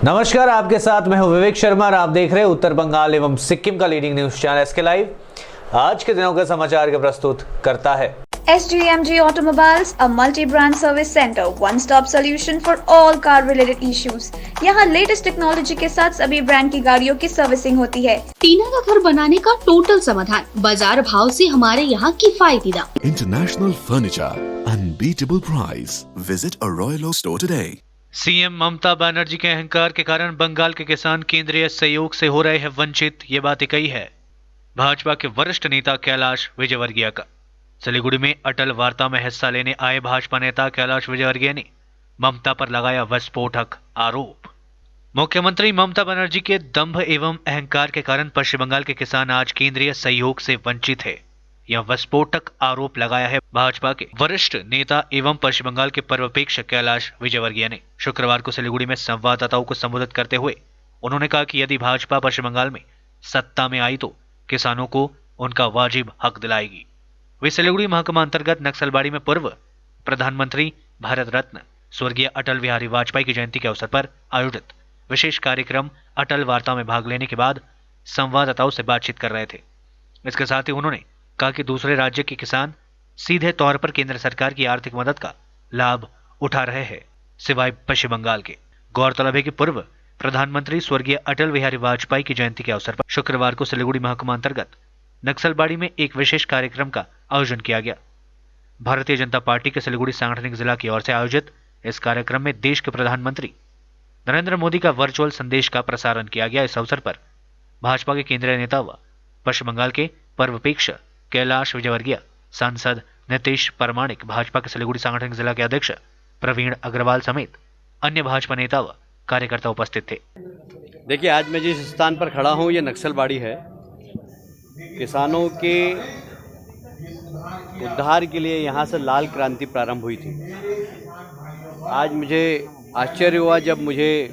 नमस्कार, आपके साथ मैं हूं विवेक शर्मा और आप देख रहे हैं उत्तर बंगाल एवं सिक्किम का leading news channel SK live. आज के दिनों के समाचार के प्रस्तुत करता है SGMG Automobiles, a multi-brand service center, one-stop solution for all car-related issues. यहाँ लेटेस्ट टेक्नोलॉजी के साथ सभी ब्रांड की गाड़ियों की सर्विसिंग होती है। टीना का घर बनाने का टोटल समाधान, बाजार भाव से हमारे यहाँ किफायती दाम। International Furniture, unbeatable price. Visit a Royal Oak store today. CM Mamata Banerjee के अहंकार के कारण बंगाल के किसान केंद्रीय सहयोग से हो रहे हैं वंचित, ये बात कही है भाजपा के वरिष्ठ नेता कैलाश विजयवर्गीय का। सिलीगुड़ी में अटल वार्ता में हिस्सा लेने आए भाजपा नेता कैलाश विजयवर्गीय ने ममता पर लगाया विस्फोटक आरोप। मुख्यमंत्री ममता बनर्जी के दंभ एवं अहंकार के कारण पश्चिम बंगाल के किसान आज केंद्रीय सहयोग से वंचित है, यह विस्फोटक आरोप लगाया है भाजपा के वरिष्ठ नेता एवं पश्चिम बंगाल के पर्यवेक्षक कैलाश विजयवर्गीय ने। शुक्रवार को सिलीगुड़ी में संवाददाताओं को संबोधित करते हुए उन्होंने कहा कि यदि भाजपा पश्चिम बंगाल में सत्ता में आई तो किसानों को उनका वाजिब हक दिलाएगी। वे सिलीगुड़ी महकुमा अंतर्गत नक्सलबाड़ी में पूर्व प्रधानमंत्री भारत रत्न स्वर्गीय अटल बिहारी वाजपेयी की जयंती के अवसर पर आयोजित विशेष कार्यक्रम अटल वार्ता में भाग लेने के बाद संवाददाताओं से बातचीत कर रहे थे। इसके साथ ही उन्होंने कहा कि दूसरे राज्य के किसान सीधे तौर पर केंद्र सरकार की आर्थिक मदद का लाभ उठा रहे हैं, सिवाय पश्चिम बंगाल के। गौरतलब है कि पूर्व प्रधानमंत्री स्वर्गीय अटल बिहारी वाजपेयी की जयंती के अवसर पर शुक्रवार को सिलीगुड़ी महकुमा अंतर्गत नक्सलबाड़ी में एक विशेष कार्यक्रम का आयोजन किया गया। भारतीय जनता पार्टी के सिलीगुड़ी सांगठनिक जिला की ओर से आयोजित इस कार्यक्रम में देश के प्रधानमंत्री नरेंद्र मोदी का वर्चुअल संदेश का प्रसारण किया गया। इस अवसर पर भाजपा के केंद्रीय नेता व पश्चिम बंगाल के पर्यवेक्षक कैलाश विजयवर्गीय, सांसद नीतीश परमाणिक, भाजपा के सिलीगुड़ी सांगठनिक जिला के अध्यक्ष प्रवीण अग्रवाल समेत अन्य भाजपा नेता व कार्यकर्ता उपस्थित थे। देखिए, आज मैं जिस स्थान पर खड़ा हूँ ये नक्सलबाड़ी है। किसानों के उद्धार के लिए यहाँ से लाल क्रांति प्रारंभ हुई थी। आज मुझे आश्चर्य हुआ जब मुझे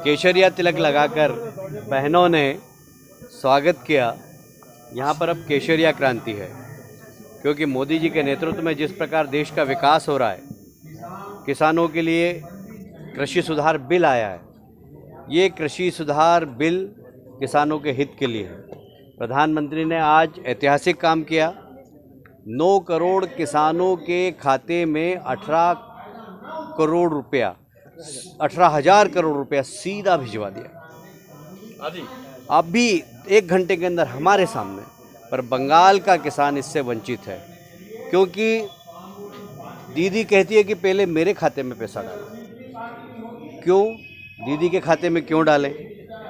केसरिया तिलक लगाकर बहनों ने स्वागत किया। यहाँ पर अब केसरिया क्रांति है, क्योंकि मोदी जी के नेतृत्व में जिस प्रकार देश का विकास हो रहा है, किसानों के लिए कृषि सुधार बिल आया है। ये कृषि सुधार बिल किसानों के हित के लिए है। प्रधानमंत्री ने आज ऐतिहासिक काम किया। 9 करोड़ किसानों के खाते में 18 करोड़ रुपया, 18,000 करोड़ रुपया सीधा भिजवा दिया। अभी 1 घंटे के अंदर हमारे सामने, पर बंगाल का किसान इससे वंचित है, क्योंकि दीदी कहती है कि पहले मेरे खाते में पैसा डालो। क्यों दीदी के खाते में क्यों डालें?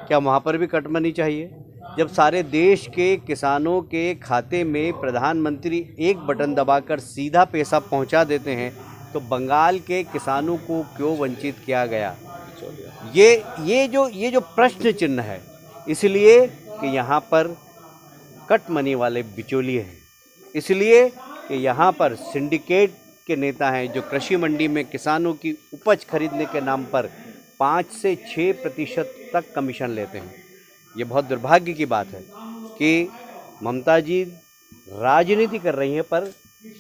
क्या वहाँ पर भी कट मनी चाहिए? जब सारे देश के किसानों के खाते में प्रधानमंत्री एक बटन दबाकर सीधा पैसा पहुँचा देते हैं, तो बंगाल के किसानों को क्यों वंचित किया गया? ये जो प्रश्न चिन्ह है, इसलिए कि यहाँ पर कट मनी वाले बिचौलिए हैं, इसलिए कि यहाँ पर सिंडिकेट के नेता हैं जो कृषि मंडी में किसानों की उपज खरीदने के नाम पर 5 से 6% तक कमीशन लेते हैं। ये बहुत दुर्भाग्य की बात है कि ममता जी राजनीति कर रही हैं पर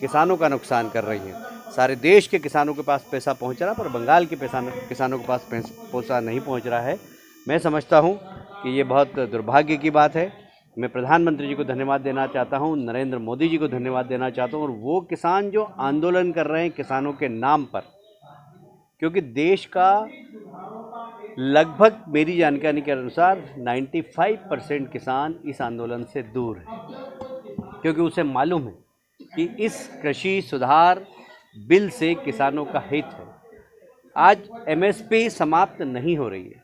किसानों का नुकसान कर रही हैं। सारे देश के किसानों के पास पैसा पहुंच रहा, पर बंगाल के किसानों के पास पैसा नहीं पहुंच रहा है। मैं समझता हूं कि ये बहुत दुर्भाग्य की बात है। मैं प्रधानमंत्री जी को धन्यवाद देना चाहता हूं, नरेंद्र मोदी जी को धन्यवाद देना चाहता हूं, और वो किसान जो आंदोलन कर रहे हैं किसानों के नाम पर, क्योंकि देश का लगभग मेरी जानकारी के अनुसार 95% किसान इस आंदोलन से दूर है, क्योंकि उसे मालूम है कि इस कृषि सुधार बिल से किसानों का हित है। आज MSP समाप्त नहीं हो रही है,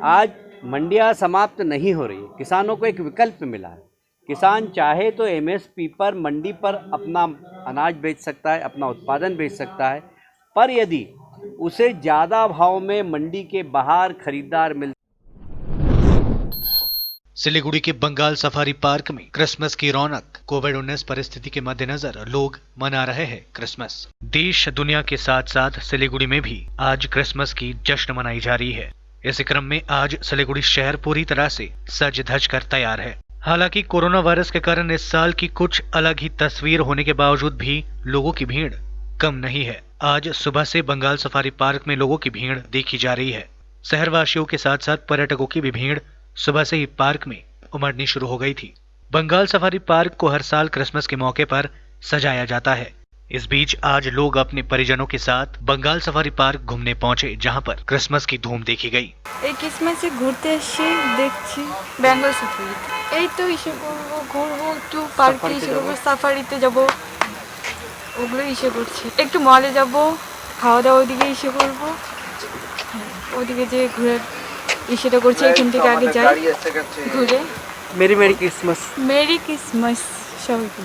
आज मंडियां समाप्त नहीं हो रही है, किसानों को एक विकल्प मिला है। किसान चाहे तो MSP पर मंडी पर अपना अनाज बेच सकता है, अपना उत्पादन बेच सकता है, पर यदि उसे ज़्यादा भाव में मंडी के बाहर खरीदार मिल। सिलीगुड़ी के बंगाल सफारी पार्क में क्रिसमस की रौनक। कोविड-19 परिस्थिति के मद्देनजर लोग मना रहे हैं क्रिसमस। देश दुनिया के साथ साथ सिलीगुड़ी में भी आज क्रिसमस की जश्न मनाई जा रही है। इसी क्रम में आज सिलीगुड़ी शहर पूरी तरह से सज धज कर तैयार है। हालांकि कोरोना वायरस के कारण इस साल की कुछ अलग ही तस्वीर होने के बावजूद भी लोगों की भीड़ कम नहीं है। आज सुबह से बंगाल सफारी पार्क में लोगों की भीड़ देखी जा रही है। शहरवासियों के साथ साथ पर्यटकों की भी भीड़ सुबह से ही पार्क में उमड़नी शुरू हो गई थी। बंगाल सफारी पार्क को हर साल क्रिसमस के मौके पर सजाया जाता है। इस बीच आज लोग अपने परिजनों के साथ बंगाल सफारी पार्क घूमने पहुंचे, जहां पर क्रिसमस की धूम देखी गई। এই ক্রিসমাসে ঘুরতে এসে দেখছি বেঙ্গল সাফারিতে, এই তো ইসে করবো, ঘুরবো একটু পার্কে, ইসে করবো, সাফারিতে যাবো, ওগুলো ইসে করছি, একটু মলে যাবো, খাওয়া দাওয়া ওদিকে ইসে করবো, ওদিকে যে ঘুরে ইসেটা করছি, এখান থেকে আগে যাই ঘুরে। मेरी मेरी क्रिसमस। মেরি ক্রিসমাস সবাইকে।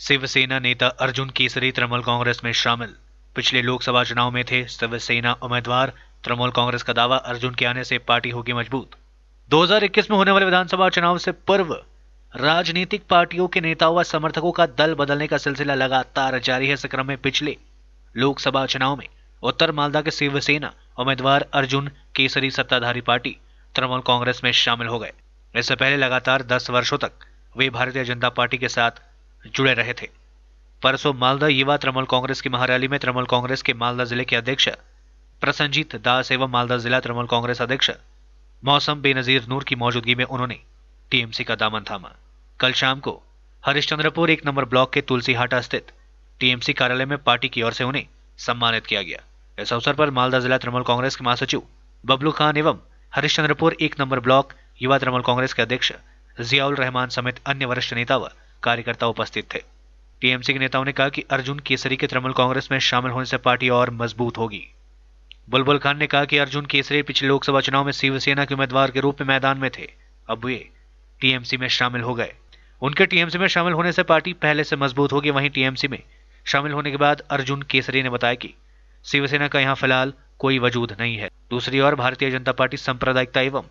शिवसेना नेता अर्जुन केसरी तृणमूल कांग्रेस में शामिल। पिछले लोकसभा चुनाव में थे शिवसेना उम्मीदवार। तृणमूल कांग्रेस का दावा, अर्जुन के आने से पार्टी होगी मजबूत। 2021 में होने वाले विधानसभा चुनाव से पूर्व राजनीतिक पार्टियों के नेताओं व समर्थकों का दल बदलने का सिलसिला लगातार जारी है। इस क्रम में पिछले लोकसभा चुनाव में उत्तर मालदा के शिवसेना उम्मीदवार अर्जुन केसरी सत्ताधारी पार्टी तृणमूल कांग्रेस में शामिल हो गए। इससे पहले लगातार 10 वर्षों तक वे भारतीय जनता पार्टी के साथ जुड़े रहे थे। परसों मालदा युवा तृणमूल कांग्रेस की महारैली में तृणमूल कांग्रेस के मालदा जिले के अध्यक्ष प्रसन्नजीत दास एवं मालदा जिला तृणमूल कांग्रेस अध्यक्ष मौसम बेनजीर नूर की मौजूदगी में उन्होंने टीएमसी का दामन थामा। कल शाम को हरिश्चंद्रपुर 1 नंबर ब्लॉक के तुलसीहाटा स्थित टीएमसी कार्यालय में पार्टी की ओर से उन्हें सम्मानित किया गया। इस अवसर पर मालदा जिला तृणमूल कांग्रेस के महासचिव बबलू खान एवं हरिश्चंद्रपुर 1 नंबर ब्लॉक युवा तृणमूल कांग्रेस के अध्यक्ष जियाउल रहमान समेत अन्य वरिष्ठ नेता व कार्यकर्ता उपस्थित थे। टीएमसी के नेताओं ने कहा कि अर्जुन केसरी के तृणमूल कांग्रेस में शामिल होने से पार्टी और मजबूत होगी। बुलबुल खान ने कहा कि अर्जुन केसरी पिछले लोकसभा चुनाव में शिवसेना के उम्मीदवार के रूप में मैदान में थे, अब वे टीएमसी में शामिल हो गए। उनके टीएमसी में शामिल होने से पार्टी पहले से मजबूत होगी। वहीं टीएमसी में शामिल होने के बाद अर्जुन केसरी ने बताया कि शिवसेना का यहाँ फिलहाल कोई वजूद नहीं है। दूसरी ओर भारतीय जनता पार्टी सांप्रदायिकता एवं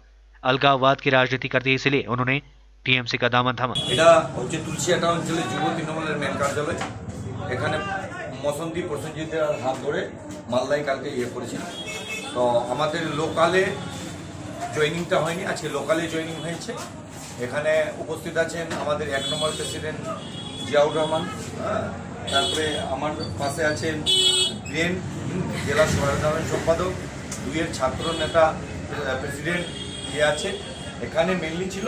अलगाववाद की राजनीति करती है, इसलिए उन्होंने টিএমসি का दामन थामा। এটা হচ্ছে তুলসিয়াটা অঞ্চলে যুব তৃণমূলের মেন কার্যালয়। এখানে মসন্দি প্রসেনজিতের হাত ধরে মালদায় কালকে করেছিল। তো আমাদের লোকালে জয়েনিংটা হয়নি, আজকে লোকালে জয়েনিং হয়েছে। এখানে উপস্থিত আছেন আমাদের 1 নম্বর প্রেসিডেন্ট জিয়াউর রহমান, তারপরে আমার পাশে আছেন বীরেন, জেলা সাধারণ সম্পাদক, 2 এর ছাত্র নেতা প্রেসিডেন্ট আছে। এখানে মেনলি ছিল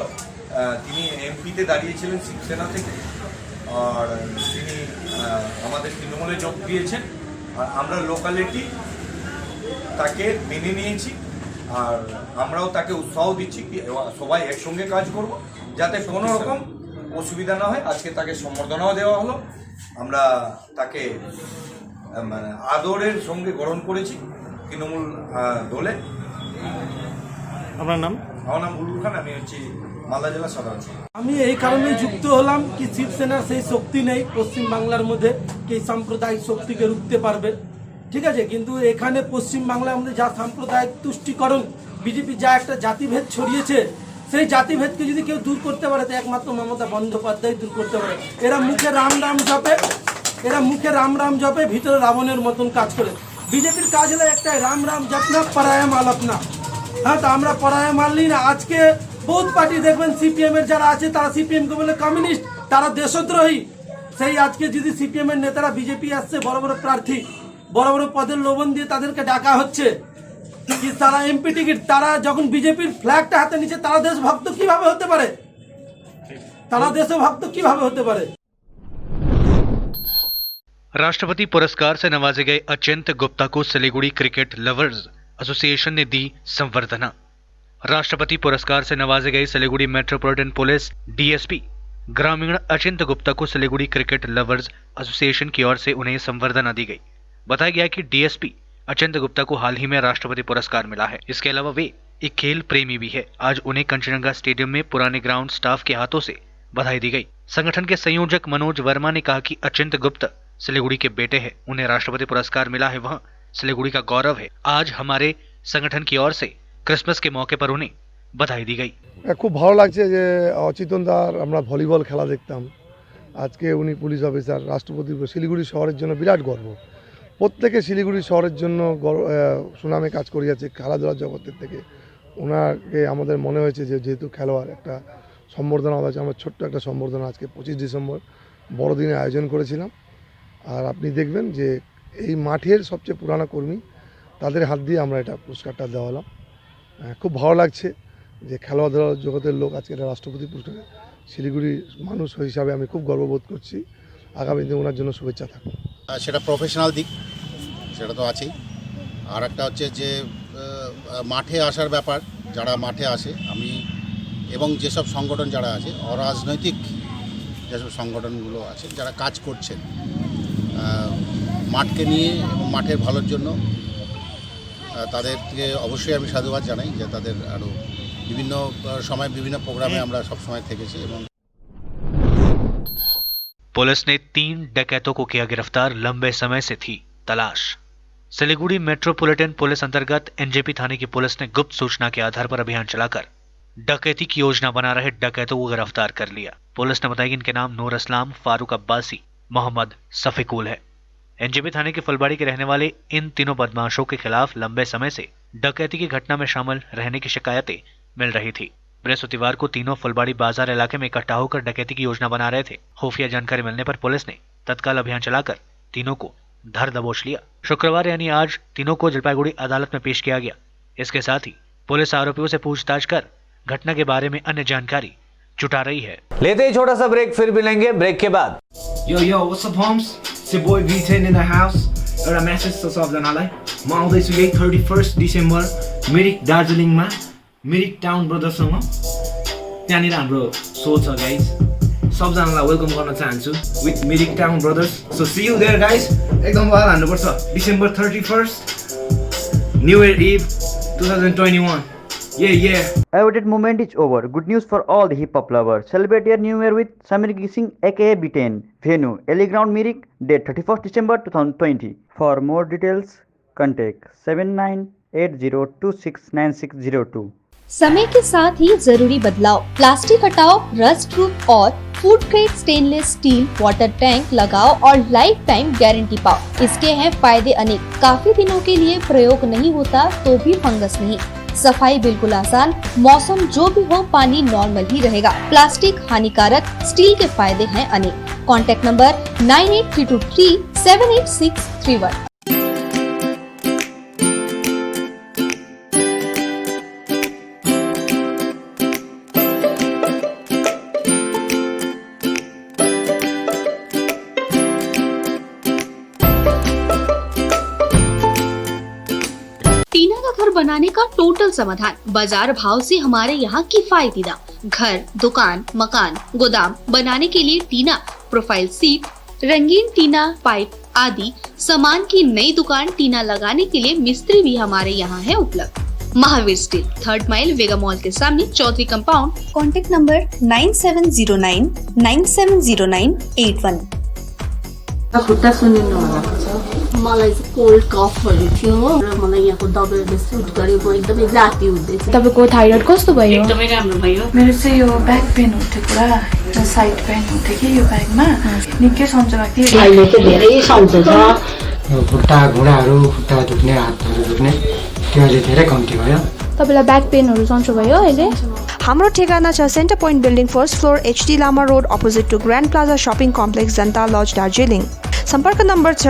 তিনি এমপিতে দাঁড়িয়েছিলেন শিবসেনা থেকে, আর তিনি আমাদের তৃণমূলে যোগ দিয়েছেন। আর আমরা লোকালিটি তাকে মেনে নিয়েছি, আর আমরাও তাকে উৎসাহ দিচ্ছি কি সবাই একসঙ্গে কাজ করব যাতে কোনো রকম অসুবিধা না হয়। আজকে তাকে সম্বর্ধনাও দেওয়া হলো। আমরা তাকে মানে আদরের সঙ্গে গ্রহণ করেছি তৃণমূল দলে। আপনার নাম? আমার নাম বুলবুল খান, আমি হচ্ছি মালদা জেলা সাধারণ সম্পাদক। আমি এই কারণে যুক্ত হলাম কি শিবসেনার সেই শক্তি নেই পশ্চিম বাংলার মধ্যে কি সাম্প্রদায়িক শক্তিকে রুখতে পারবে, ঠিক আছে। কিন্তু এখানে পশ্চিম বাংলার মধ্যে যা সাম্প্রদায়িক তুষ্টিকরণ বিজেপি যা একটা জাতিভেদ ছড়িয়েছে, সেই জাতিভেদকে যদি কেউ দূর করতে পারে তো একমাত্র মমতা বন্দ্যোপাধ্যায় দূর করতে পারে। এরা মুখে রাম রাম জপে ভিতরে রাবণের মতন কাজ করে। বিজেপির কাজ হলো একটাই, রাম রাম জপনা পরায়া মাল আপনা। হ্যাঁ, তো আমরা পরায়া মানলি না। আজকে বহুত পার্টি দেখবেন সিপিএম এর যারা আছে তারা সিপিএম কে বলে কমিউনিস্ট, তারা দেশদ্রোহী। সেই আজকে যদি সিপিএম এর নেতারা বিজেপি আসছে, বড় বড় প্রার্থী বড় বড় পদের লোভন দিয়ে তাদেরকে ডাকা হচ্ছে কি তারা এমপি টিকিট, তারা যখন বিজেপির ফ্ল্যাগটা হাতে নিচ্ছে তারা দেশভক্ত কিভাবে হতে পারে? তারা দেশভক্ত কিভাবে হতে পারে? राष्ट्रपति पुरस्कार से नवाजे गए अचिंत गुप्ता को सिलीगुड़ी क्रिकेट लवर्स एसोसिएशन ने दी संवर्धना। राष्ट्रपति पुरस्कार से नवाजे गए सिलीगुड़ी मेट्रोपॉलिटन पुलिस डीएसपी ग्रामीण अचिंत गुप्ता को सिलीगुड़ी क्रिकेट लवर्स एसोसिएशन की ओर से उन्हें संवर्धना दी गई। बताया गया कि डीएसपी अचिंत गुप्ता को हाल ही में राष्ट्रपति पुरस्कार मिला है। इसके अलावा वे एक खेल प्रेमी भी है। आज उन्हें कंचनजंगा स्टेडियम में पुराने ग्राउंड स्टाफ के हाथों से बधाई दी गई। संगठन के संयोजक मनोज वर्मा ने कहा कि अचिंत गुप्ता सिलीगुड़ी के बेटे हैं, उन्हें राष्ट्रपति पुरस्कार मिला है, वह सिलीगुड़ी का गौरव है। आज हमारे संगठन की ओर से क्रिसमस के मौके पर उन्हें बधाई दी गई। খুব ভালো লাগছে যে অচিন্তনদার আমরা ভলিবল খেলা দেখতাম, আজকে উনি পুলিশ অফিসার, রাষ্ট্রপতি। শিলিগুড়ি শহরের জন্য বিরাট গর্ব। প্রত্যেকে শিলিগুড়ি শহরের জন্য সুনামে কাজ করে যাচ্ছে খেলাধুলার জগতের থেকে। ওনাকে আমাদের মনে হয়েছে যে যেহেতু খেলোয়াড়, একটা সম্বর্ধনা আছে। আমরা ছোট্ট একটা সম্বর্ধনা আজকে 25 ডিসেম্বর বড়দিনে আয়োজন করেছিলাম। আর আপনি দেখবেন যে এই মাঠের সবচেয়ে পুরানো কর্মী তাদের হাত দিয়ে আমরা এটা পুরস্কারটা দেওয়ালাম। খুব ভালো লাগছে যে খেলোয়াড় জগতের লোক আজকে এটা রাষ্ট্রপতি পুরস্কার, শিলিগুড়ির মানুষ হিসাবে আমি খুব গর্ববোধ করছি। আগামী দিনে ওনার জন্য শুভেচ্ছা থাকবে। সেটা প্রফেশনাল দিক, সেটা তো আছেই। আর একটা হচ্ছে যে মাঠে আসার ব্যাপার, যারা মাঠে আসে আমি এবং যেসব সংগঠন যারা আছে, অরাজনৈতিক যেসব সংগঠনগুলো আছে যারা কাজ করছেন মাঠকে নিয়ে এবং মাঠের ভালোর জন্য, তাদেরকে অবশ্যই আমি সাধুবাদ জানাই যে তাদের আরও বিভিন্ন সময় বিভিন্ন প্রোগ্রামে আমরা সবসময় থেকেছি। এবং पुलिस ने 3 डकैतों को किया गिरफ्तार, लंबे समय से थी तलाश। सिलीगुड़ी मेट्रोपॉलिटन पुलिस अंतर्गत एनजेपी थाने की पुलिस ने गुप्त सूचना के आधार पर अभियान चलाकर डकैती की योजना बना रहे डकैतों को गिरफ्तार कर लिया। पुलिस ने बताया कि इनके नाम नूर असलाम, फारूक अब्बासी, मोहम्मद सफिकुल है। एनजेपी थाने के फुलबाड़ी के रहने वाले इन तीनों बदमाशों के खिलाफ लंबे समय से डकैती की घटना में शामिल रहने की शिकायतें मिल रही थी। बृहस्पतिवार को तीनों फुलबाड़ी बाजार इलाके में इकट्ठा होकर डकैती की योजना बना रहे थे। खुफिया जानकारी मिलने पर पुलिस ने तत्काल अभियान चलाकर तीनों को धर दबोच लिया। शुक्रवार यानी आज तीनों को जलपाईगुड़ी अदालत में पेश किया गया। इसके साथ ही पुलिस आरोपियों से पूछताछ कर घटना के बारे में अन्य जानकारी जुटा रही है। लेते ही छोटा सा ब्रेक, फिर मिलेंगे ब्रेक के बाद। Yo, what's up, homes? It's your boy V10 in the house. एउटा मेसेज छ सबजनालाई, म आउँदैछु यही 31 डिसेम्बर मिरिक दार्जिलिङमा मिरिक टाउन ब्रदर्ससँग। त्यहाँनिर हाम्रो सो छ गाइज, सबजनालाई वेलकम गर्न चाहन्छु with Mirik town brothers. So see you there guys. एकदम वार हान्नुपर्छ। December 31 new year eve 2021। Yeah. Awaited moment is over. Good news for all the hip hop lovers. Celebrate your new year with Samir Gising aka B10. Venue Ellie Ground Mirik. Date 31st December 2020. For more details, contact 7980269602. समय के साथ ही जरूरी बदलाव, plastic हटाओ, rust proof और food grade stainless still water tank लगाओ और life time guarantee पाओ। इसके हैं फायदे अनेक। काफी दिनों के लिए प्रयोग नहीं होता तो भी फंगस नहीं, सफाई बिल्कुल आसान, मौसम जो भी हो पानी नॉर्मल ही रहेगा। प्लास्टिक हानिकारक, स्टील के फायदे हैं अनेक। Contact number 9832378631। बनाने का टोटल समाधान, बाजार भाव से हमारे यहाँ किफायती दाम। घर, दुकान, मकान, गोदाम बनाने के लिए टीना, प्रोफाइल सीट, रंगीन टीना, पाइप आदि सामान की नई दुकान टीना लगाने के लिए मिस्त्री भी हमारे यहाँ है उपलब्ध। महावीर स्टील, 3rd माइल वेगा मॉल के सामने, चौधरी कंपाउंड। Contact number 9709970981। खुट्टा सुनिनु भएको छ, मलाई चाहिँ कोल्ड कफहरू थियो र मलाई यहाँको दबाईले सुट गर्यो, म एकदमै जाती हुँदैछ। तपाईको थाइरोइड कस्तो भयो? एकदमै राम्रो भयो। मेरो चाहिँ यो ब्याक पेन हुन्थ्यो पुरा, साइड पेन हुन्थ्यो कि यो ब्याकमा, निकै सन्चो लाग्थ्यो। अहिले चाहिँ धेरै सन्चो छ। खुट्टा घुँडाहरू, खुट्टा दुख्ने, हातहरू दुख्ने त्यो अहिले धेरै कम्ती भयो। तपाईलाई ब्याक पेनहरू सन्चो भयो अहिले? हाम्रो ठेगाना छ centre point building, 1st floor, HD Lama road, opposite to grand plaza shopping complex, Janata lodge, Darjeeling. सम्पर्क नम्बर छ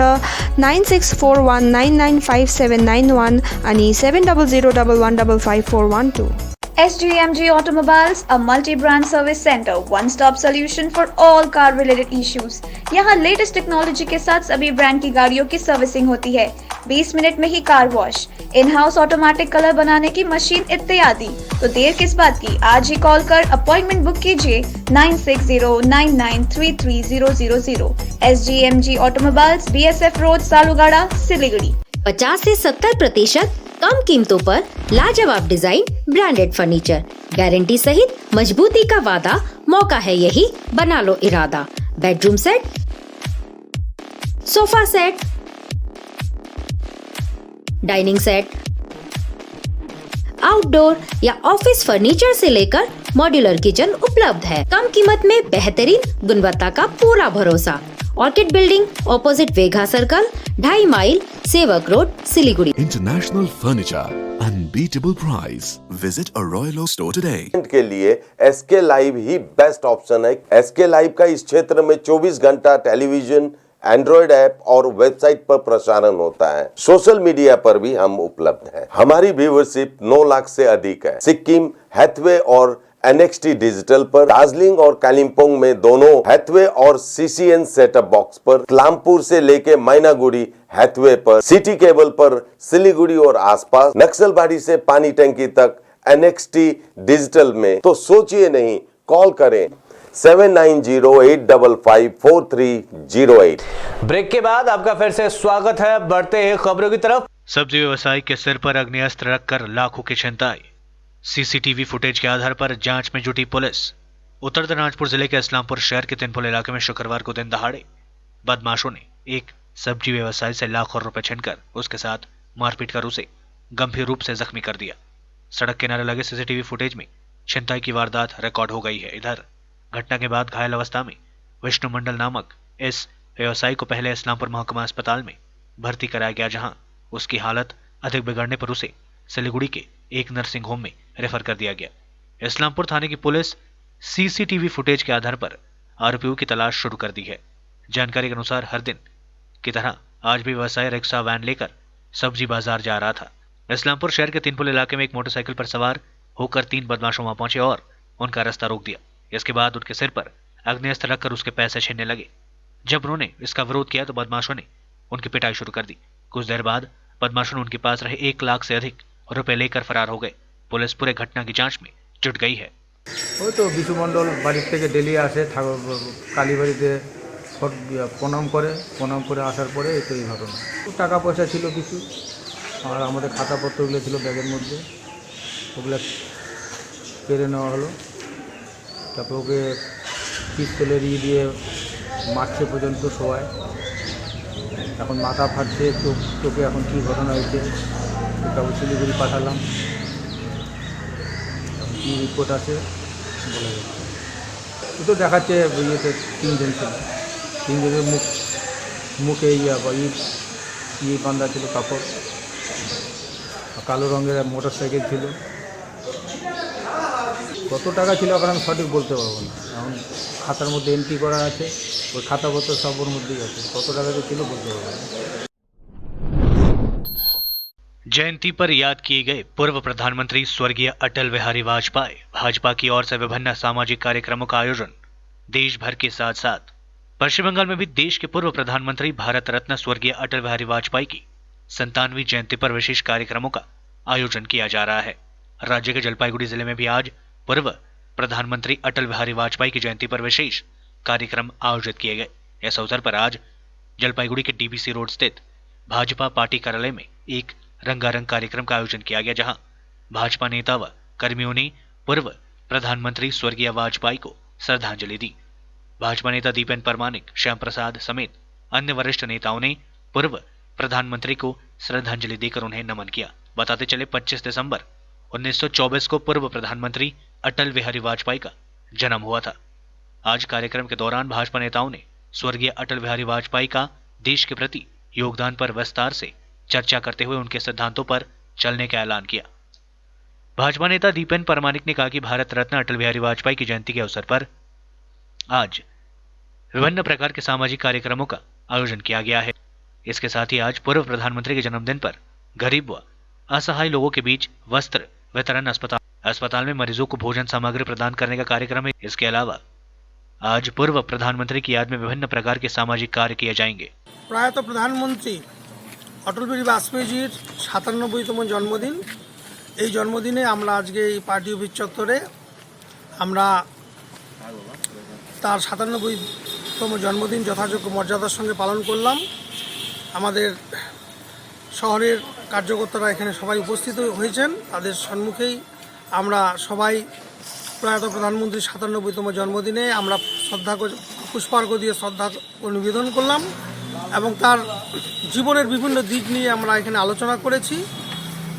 9641995791 अनि 7001155412। SGMG Automobiles, a multi-brand service center, one-stop solution for all car-related issues. यहाँ लेटेस्ट टेक्नोलॉजी के साथ सभी ब्रांड की गाड़ियों की सर्विसिंग होती है। 20 मिनट में ही car wash, in house automatic colour बनाने की मशीन इत्यादि। तो देर किस बात की, आज ही कॉल कर अपॉइंटमेंट बुक कीजिए 9609933000। SGMG Automobiles, BSF road, Salugara, Siliguri. 50 से 70% कम कीमतों पर लाजवाब डिजाइन, ब्रांडेड फर्नीचर, गारंटी सहित मजबूती का वादा। मौका है यही, बना लो इरादा। Bedroom set, sofa set, dining set, outdoor या ऑफिस फर्नीचर से लेकर मॉड्यूलर किचन उपलब्ध है। कम कीमत में बेहतरीन गुणवत्ता का पूरा भरोसा। ऑर्किड बिल्डिंग, ऑपोजिट वेगा सर्कल, 2.5 माइल, सेवक road, Siliguri. International Furniture, unbeatable price. Visit a Royal Oak store today. के लिए SK लाइव ही बेस्ट ऑप्शन है। SK लाइव का इस क्षेत्र में 24 घंटा टेलीविजन, एंड्रॉइड ऐप और वेबसाइट पर प्रसारण होता है। सोशल मीडिया पर भी हम उपलब्ध हैं। हमारी व्यूअरशिप 9 लाख से अधिक है। सिक्किम, हैथवे और NXT डिजिटल पर, दार्जिलिंग और कालिम्पोंग में दोनों हैथवे और CCN सेटअप बॉक्स पर, क्लामपुर से लेके मैनागुड़ी हैथवे पर, सिटी केबल पर सिलीगुड़ी और आसपास, नक्सलबाड़ी से पानी टंकी तक NXT डिजिटल में। तो सोचिए नहीं, कॉल करें 7908554308। ब्रेक के बाद आपका फिर से स्वागत है। बढ़ते हैं खबरों की तरफ। सब्जी व्यवसायी के सिर पर अग्निअस्त्र रखकर लाखों की छिनताई। सीसीटीवी फुटेज के आधार पर जांच में जुटी पुलिस। उत्तर दिनाजपुर जिले के इस्लामपुर शहर के तिनपुल इलाके में शुक्रवार को दिन दहाड़े बदमाशों ने एक सब्जी व्यवसायी से लाखों रुपए छीनकर उसके साथ मारपीट कर उसे गंभीर रूप से जख्मी कर दिया। सड़क किनारे लगे सीसीटीवी फुटेज में छिनताई की वारदात रिकॉर्ड हो गई है। इधर घटना के बाद घायल अवस्था में विष्णु मंडल नामक इस व्यवसायी को पहले इस्लामपुर महकुमा अस्पताल में भर्ती कराया गया, जहां उसकी हालत अधिक बिगड़ने पर उसे सिलीगुड़ी के एक नर्सिंग होम में रेफर कर दिया गया। इस्लामपुर थाने की पुलिस सीसीटीवी फुटेज के आधार पर आरोपियों की तलाश शुरू कर दी है। जानकारी के अनुसार हर दिन की तरह आज भी व्यवसायी रिक्शा वैन लेकर सब्जी बाजार जा रहा था। इस्लामपुर शहर के तिनपुल इलाके में एक मोटरसाइकिल पर सवार होकर 3 बदमाशों वहां पहुंचे और उनका रास्ता रोक दिया। इसके बाद उनके सिर पर अग्निअस्त्र रखकर उसके पैसे छीनने लगे। जब उन्होंने इसका विरोध किया तो बदमाशों ने उनकी पिटाई शुरू कर दी। कुछ देर बाद बदमाशों ने उनके पास रहे 1 लाख से अधिक रुपए लेकर फरार हो गए। पुलिस पूरे घटना की जांच में जुट गई है। ওই তো বিশু মণ্ডল বাড়ির থেকে ডেলি আসে কালীবাড়িতে প্রণাম করে আসার পরে এই তো এই ঘটনা। টাকা পয়সা ছিল কিছু, আর আমাদের খাতাপত্রগুলো ছিল ব্যাগের মধ্যে, ওগুলো কেড়ে নেওয়া হলো। তারপর ওকে পিস্তলের দিয়ে মারছে পর্যন্ত সবাই। এখন মাথা ফাটছে, চোখে এখন কী ঘটনা হয়েছে তারপর শিলিগুড়ি পাঠালাম, কী রিপোর্ট আছে বলে যাচ্ছে। ও তো দেখাচ্ছে ইয়েতে 3 জন ছিল, 3 জনের মুখে ইয়ে বাঁধা ছিল কাপড়, কালো রঙের মোটরসাইকেল ছিল। কত টাকা ছিল এখন আমি সঠিক বলতে পারবো না। এখন খাতার মধ্যে এন্ট্রি করা আছে, ওই খাতাপত্র সব ওর মধ্যেই আছে। কত টাকা ছিল বলতে পারবো না। जयंती पर याद किए गए पूर्व प्रधानमंत्री स्वर्गीय अटल बिहारी वाजपेयी। भाजपा की ओर से विभिन्न सामाजिक कार्यक्रमों का आयोजन देश भर के साथ साथ पश्चिम बंगाल में भी देश के पूर्व प्रधानमंत्री भारत रत्न स्वर्गीय अटल बिहारी वाजपेयी की 97वीं जयंती पर विशेष कार्यक्रमों का आयोजन किया जा रहा है। राज्य के जलपाईगुड़ी जिले में भी आज पूर्व प्रधानमंत्री अटल बिहारी वाजपेयी की जयंती पर विशेष कार्यक्रम आयोजित किए गए। इस अवसर पर आज जलपाईगुड़ी के DBC रोड स्थित भाजपा पार्टी कार्यालय में एक रंगारंग कार्यक्रम का आयोजन किया गया, जहां भाजपा नेता व कर्मियों ने पूर्व प्रधानमंत्री स्वर्गीय वाजपेयी को श्रद्धांजलि दी। भाजपा नेता दीपेन परमानिक, श्याम प्रसाद समेत अन्य वरिष्ठ नेताओं ने पूर्व प्रधानमंत्री को श्रद्धांजलि देकर उन्हें नमन किया। बताते चले 25 दिसंबर 1924 को पूर्व प्रधानमंत्री अटल बिहारी वाजपेयी का जन्म हुआ था। आज कार्यक्रम के दौरान भाजपा नेताओं ने स्वर्गीय अटल बिहारी वाजपेयी का देश के प्रति योगदान पर विस्तार से चर्चा करते हुए उनके सिद्धांतों पर चलने का ऐलान किया। भाजपा नेता दीपेन परमानिक ने कहा कि भारत रत्न अटल बिहारी वाजपेयी की जयंती के अवसर पर आज विभिन्न प्रकार के सामाजिक कार्यक्रमों का आयोजन किया गया है। इसके साथ ही आज पूर्व प्रधानमंत्री के जन्मदिन पर गरीब व असहाय लोगों के बीच वस्त्र वितरण, अस्पताल में मरीजों को भोजन सामग्री प्रदान करने का कार्यक्रम है। इसके अलावा आज पूर्व प्रधानमंत्री की याद में विभिन्न प्रकार के सामाजिक कार्य किए जाएंगे। প্রয়াত প্রধানমন্ত্রী অটল বিহারী বাজপেয়ীজির 97তম জন্মদিন। এই জন্মদিনে আমরা আজকে এই পার্টি অফিস চত্বরে আমরা তার 97তম জন্মদিন যথাযোগ্য মর্যাদার সঙ্গে পালন করলাম। আমাদের শহরের কার্যকর্তারা এখানে সবাই উপস্থিত হয়েছেন, তাদের সম্মুখেই আমরা সবাই প্রয়াত প্রধানমন্ত্রীর 97তম জন্মদিনে আমরা পুষ্পার্ঘ দিয়ে শ্রদ্ধা নিবেদন করলাম এবং তার জীবনের বিভিন্ন দিক নিয়ে আমরা এখানে আলোচনা করেছি।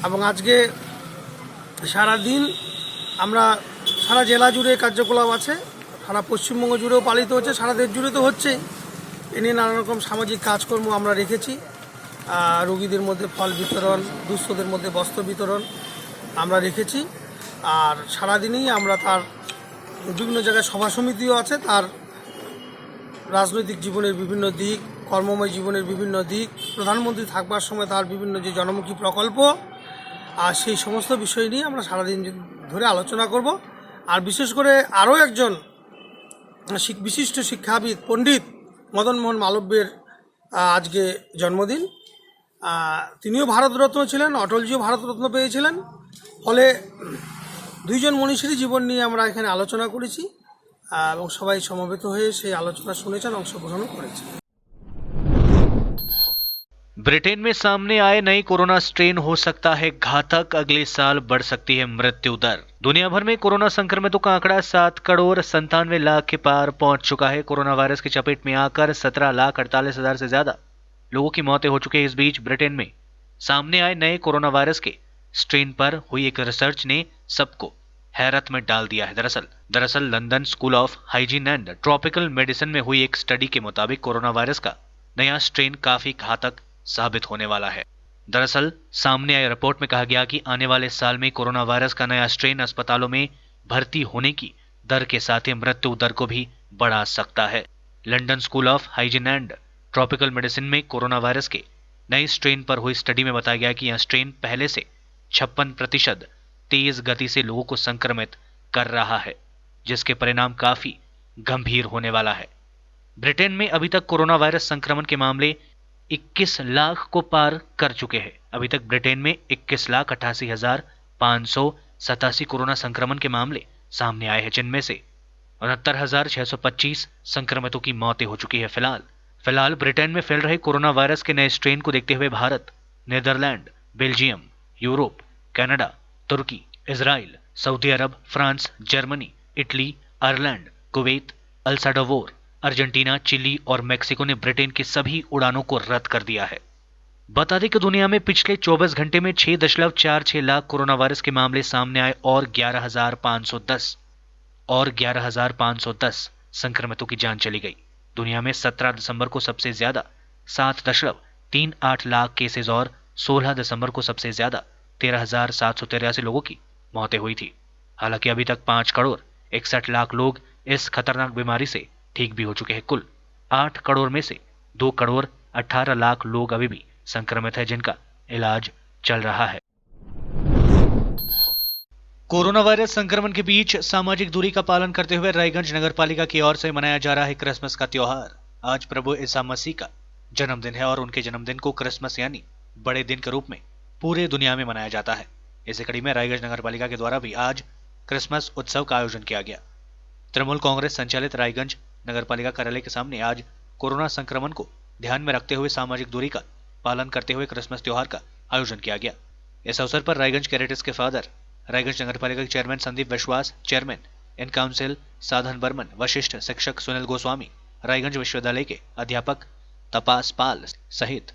এবং আজকে সারা দিন আমরা সারা জেলা জুড়ে কার্যকলাপ আছে, সারা পশ্চিমবঙ্গ জুড়েও পালিত হচ্ছে, সারা দেশ জুড়ে তো হচ্ছেই। এ নিয়ে নানা রকম সামাজিক কাজকর্ম আমরা রেখেছি। রোগীদের মধ্যে ফল বিতরণ, দুস্থদের মধ্যে বস্ত্র বিতরণ আমরা রেখেছি। আর সারাদিনই আমরা তার বিভিন্ন জায়গায় সভা সমিতিও আছে, তার রাজনৈতিক জীবনের বিভিন্ন দিক কর্মময় জীবনের বিভিন্ন দিক, প্রধানমন্ত্রী থাকবার সময় তার বিভিন্ন যে জনমুখী প্রকল্প, আর সেই সমস্ত বিষয় নিয়ে আমরা সারাদিন ধরে আলোচনা করব। আর বিশেষ করে আরও একজন বিশিষ্ট শিক্ষাবিদ পণ্ডিত মদন মোহন মালব্যের আজকে জন্মদিন। তিনিও ভারতরত্ন ছিলেন, অটলজিও ভারতরত্ন পেয়েছিলেন। ফলে দুইজন মনীষীর জীবন নিয়ে আমরা এখানে আলোচনা করেছি এবং সবাই সমবেত হয়ে সেই আলোচনা শুনেছেন, অংশগ্রহণও করেছেন। ब्रिटेन में सामने आए नए कोरोना स्ट्रेन हो सकता है घातक, अगले साल बढ़ सकती है मृत्यु दर। दुनिया भर में कोरोना संक्रमितों का आंकड़ा 7,97,00,000 के पार पहुंच चुका है। कोरोना वायरस की चपेट में आकर 17,48,000 से ज्यादा लोगों की मौतें हो चुकी है। इस बीच ब्रिटेन में सामने आए नए कोरोना वायरस के स्ट्रेन पर हुई एक रिसर्च ने सबको हैरत में डाल दिया है। दरअसल London school of hygiene and tropical medicine में हुई एक स्टडी के मुताबिक कोरोना वायरस का नया स्ट्रेन काफी घातक साबित होने वाला है। दरअसल सामने आई रिपोर्ट में कहा गया कि आने वाले साल में कोरोना वायरस का नया स्ट्रेन अस्पतालों में भर्ती होने की दर के साथ ही मृत्यु दर को भी बढ़ा सकता है। London school of hygiene and tropical medicine में कोरोना वायरस के नए स्ट्रेन पर हुई स्टडी में बताया गया कि यह स्ट्रेन पहले से 56% तेज गति से लोगों को संक्रमित कर रहा है, जिसके परिणाम काफी गंभीर होने वाला है। ब्रिटेन में अभी तक कोरोना वायरस संक्रमण के मामले 21 लाख को पार कर चुके हैं। अभी तक ब्रिटेन में 21,88,587 कोरोना संक्रमण के मामले सामने आए हैं, जिनमें से 69,625 संक्रमितों की मौतें हो चुकी है। फिलहाल ब्रिटेन में फैल रहे कोरोना वायरस के नए स्ट्रेन को देखते हुए Bharat, Netherlands, Belgium, Europe, Canada, तुर्की, इजराइल, सऊदी अरब, France, Germany, Italy, Ireland, Kuwait, El Salvador, Argentina, Chile और मेक्सिको ने ब्रिटेन की सभी उड़ानों को रद्द कर दिया है। बता दें कि दुनिया में पिछले 24 घंटे में 6.46 लाख कोरोना वायरस के मामले सामने आए और 11,510 संक्रमितों की जान चली गई। दुनिया में 17 दिसंबर को सबसे ज्यादा 7.38 लाख केसेस और 16 दिसंबर को सबसे ज्यादा 13,783 लोगों की मौतें हुई थी। हालांकि अभी तक 5,61,00,000 लोग इस खतरनाक बीमारी से ठीक भी हो चुके हैं। कुल 8 करोड़ में से 2,18,00,000 लोग अभी भी संक्रमित हैं, जिनका इलाज चल रहा है। कोरोना वायरस संक्रमण के बीच सामाजिक दूरी का पालन करते हुए रायगंज नगरपालिका की ओर से मनाया जा रहा है क्रिसमस का त्योहार। आज प्रभु ईसा मसीह का जन्मदिन है और उनके जन्मदिन को क्रिसमस यानी बड़े दिन के रूप में पूरे दुनिया में मनाया जाता है। इसी कड़ी में रायगंज नगरपालिका के द्वारा भी आज क्रिसमस उत्सव का आयोजन किया गया। तृणमूल कांग्रेस संचालित रायगंज नगरपालिका कार्यालय के सामने आज कोरोना संक्रमण को ध्यान में रखते हुए सामाजिक दूरी का पालन करते हुए क्रिसमस त्योहार का आयोजन किया गया। इस अवसर पर रायगंज कैरेटिस के फादर, रायगंज नगरपालिका के चेयरमैन संदीप विश्वास, चेयरमैन इन काउंसिल साधन बर्मन, वशिष्ठ शिक्षक सुनील गोस्वामी, रायगंज विश्वविद्यालय के अध्यापक तपास पाल सहित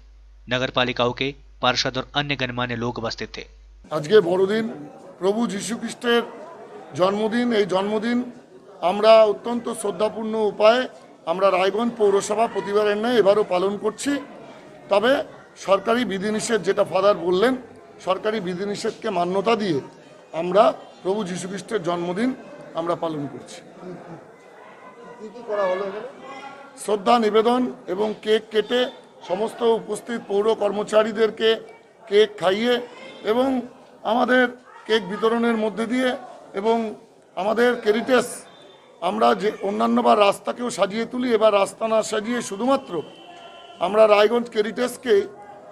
नगरपालिकाओं के पार्षद और अन्य गणमान्य लोग उपस्थित थे। আজকে বড়দিন, প্রভু যীশু খ্রিস্টের জন্মদিন। এই জন্মদিন আমরা অত্যন্ত শ্রদ্ধাপূর্ণ উপায়ে আমরা রায়গঞ্জ পৌরসভা প্রতিবারের ন্যায় এবারও পালন করছি। তবে সরকারি বিধিনিষেধ, যেটা ফাদার বললেন, সরকারি বিধিনিষেধকে মান্যতা দিয়ে আমরা প্রভু যীশু খ্রিস্টের জন্মদিন আমরা পালন করছি। শ্রদ্ধা নিবেদন এবং কেক কেটে সমস্ত উপস্থিত পৌর কর্মচারীদেরকে কেক খাইয়ে এবং আমাদের কেক বিতরণের মধ্যে দিয়ে এবং আমাদের ক্যারিটাস, আমরা যে অন্যান্যবার রাস্তাকেও সাজিয়ে তুলি, এবার রাস্তা না সাজিয়ে শুধুমাত্র আমরা রায়গঞ্জ ক্যারিটাসকে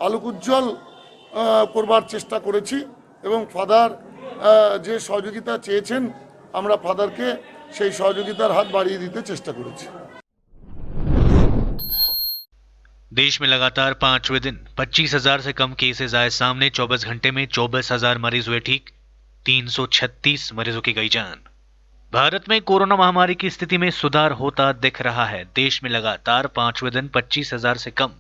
আলোকোজ্জ্বল করবার চেষ্টা করেছি এবং ফাদার যে সহযোগিতা চেয়েছেন আমরা ফাদারকে সেই সহযোগিতার হাত বাড়িয়ে দিতে চেষ্টা করেছি। देश में लगातार 5वें दिन 25,000 से कम केसेस आए सामने। 24 घंटे में 24,000 मरीज हुए ठीक, 336 मरीजों की गई जान। भारत में कोरोना महामारी की स्थिति में सुधार होता दिख रहा है। देश में लगातार 5वें दिन 25,000 से कम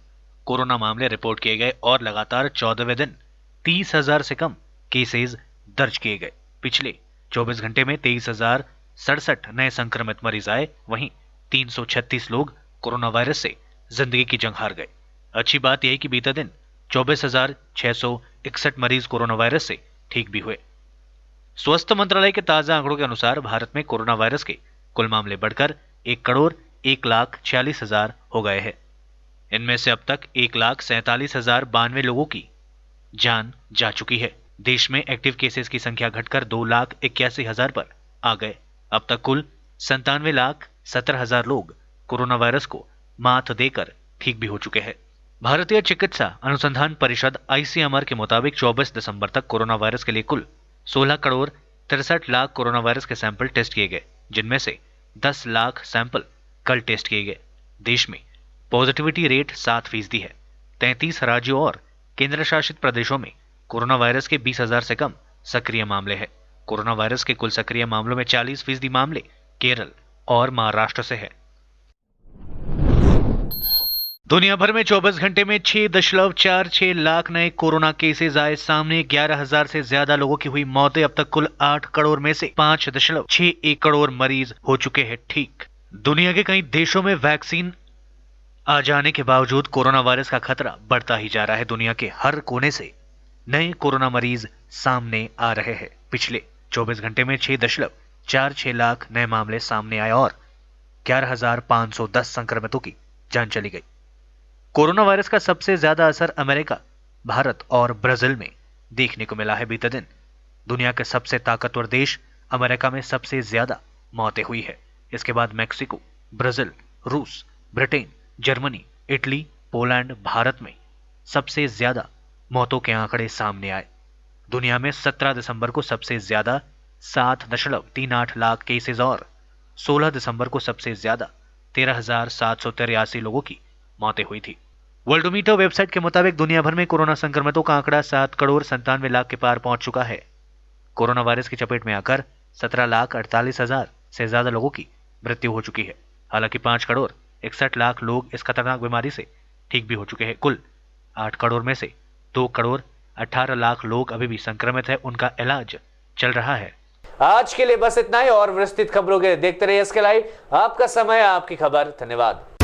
कोरोना मामले रिपोर्ट किए गए और लगातार 14वें दिन 30,000 से कम केसेस दर्ज किए गए। पिछले 24 घंटे में 23,067 नए संक्रमित मरीज आए, वहीं 336 लोग कोरोना वायरस से जिंदगी की जंग हार गए। अच्छी बात यह है कि बीते दिन 24,661 मरीज कोरोना वायरस से ठीक भी हुए। स्वास्थ्य मंत्रालय के ताजा आंकड़ों के अनुसार भारत में कोरोना वायरस के कुल मामले बढ़कर 1,01,46,000 हो गए हैं। इनमें से अब तक 1,47,092 लोगों की जान जा चुकी है। देश में एक्टिव केसेस की संख्या घटकर 2,81,000 पर आ गए। अब तक कुल 97,17,000 लोग कोरोना वायरस को मात देकर ठीक भी हो चुके हैं। भारतीय चिकित्सा अनुसंधान परिषद ICMR के मुताबिक 24 दिसंबर तक कोरोना वायरस के लिए कुल 16 करोड़ 63 लाख कोरोना वायरस के सैंपल टेस्ट किए गए, जिनमें से 10 लाख सैंपल कल टेस्ट किए गए। देश में पॉजिटिविटी रेट 7% है। 33 राज्यों और केंद्र शासित प्रदेशों में कोरोना वायरस के 20,000 से कम सक्रिय मामले हैं। कोरोना वायरस के कुल सक्रिय मामलों में 40% मामले केरल और महाराष्ट्र से है। दुनिया भर में 24 घंटे में 6.46 लाख नए कोरोना केसेस आए सामने। 11,000 से ज्यादा लोगों की हुई मौतें। अब तक कुल 8 करोड़ में से 5.61 करोड़ मरीज हो चुके हैं ठीक। दुनिया के कई देशों में वैक्सीन आ जाने के बावजूद कोरोना वायरस का खतरा बढ़ता ही जा रहा है। दुनिया के हर कोने से नए कोरोना मरीज सामने आ रहे हैं। पिछले 24 घंटे में 6.46 लाख नए मामले सामने आए और 11,510 संक्रमितों की जान चली गई। कोरोना वायरस का सबसे ज्यादा असर अमेरिका, भारत और ब्राजील में देखने को मिला है। बीते दिन दुनिया के सबसे ताकतवर देश अमेरिका में सबसे ज्यादा मौतें हुई है। इसके बाद मैक्सिको, ब्राजील, रूस, Britain, Germany, Italy, Poland, Bharat में सबसे ज्यादा मौतों के आंकड़े सामने आए। दुनिया में 17 दिसंबर को सबसे ज्यादा 7.38 लाख केसेस और 16 दिसंबर को सबसे ज्यादा 13,783 लोगों की मौतें हुई थी। वर्ल्डोमीटर वेबसाइट के मुताबिक दुनिया भर में कोरोना संक्रमितों का आंकड़ा 7,97 लाख के पार पहुंच चुका है। कोरोना वायरस की चपेट में आकर 17,48,000 से ज्यादा लोगों की मृत्यु हो चुकी है। हालांकि 5,61 लाख लोग इस खतरनाक बीमारी से ठीक भी हो चुके हैं। कुल 8 करोड़ में से 2,18 लाख लोग अभी भी संक्रमित है, उनका इलाज चल रहा है। आज के लिए बस इतना ही और विस्तृत खबरों के लिए देखते रहिए SK लाइव। आपका समय, आपकी खबर। धन्यवाद।